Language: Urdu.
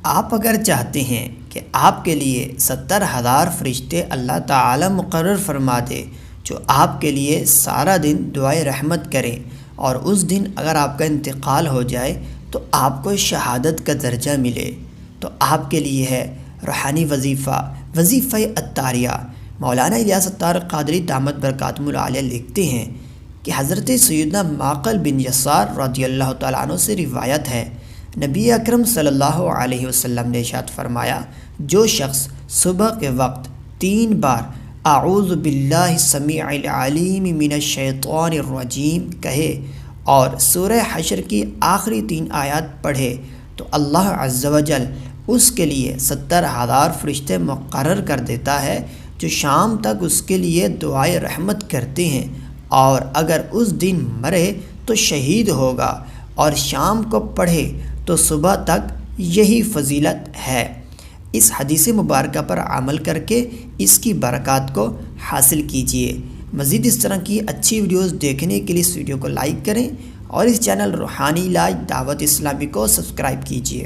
آپ اگر چاہتے ہیں کہ آپ کے لیے 70,000 فرشتے اللہ تعالی مقرر فرما دے جو آپ کے لیے سارا دن دعائے رحمت کریں، اور اس دن اگر آپ کا انتقال ہو جائے تو آپ کو شہادت کا درجہ ملے، تو آپ کے لیے ہے روحانی وظیفہ عطاریہ۔ مولانا الیاس عطار قادری دامت برکاتہم العالیہ لکھتے ہیں کہ حضرت سیدنا معقل بن یسار رضی اللہ تعالیٰ عنہ سے روایت ہے، نبی اکرم صلی اللہ علیہ وسلم نے ارشاد فرمایا، جو شخص صبح کے وقت 3 بار اعوذ باللہ السمیع العلیم من الشیطان الرجیم کہے اور سورہ حشر کی آخری 3 آیات پڑھے تو اللہ عز و جل اس کے لیے 70,000 فرشتے مقرر کر دیتا ہے جو شام تک اس کے لیے دعائے رحمت کرتے ہیں، اور اگر اس دن مرے تو شہید ہوگا، اور شام کو پڑھے تو صبح تک یہی فضیلت ہے۔ اس حدیث مبارکہ پر عمل کر کے اس کی برکات کو حاصل کیجیے۔ مزید اس طرح کی اچھی ویڈیوز دیکھنے کے لیے اس ویڈیو کو لائک کریں اور اس چینل روحانی علاج دعوت اسلامی کو سبسکرائب کیجیے۔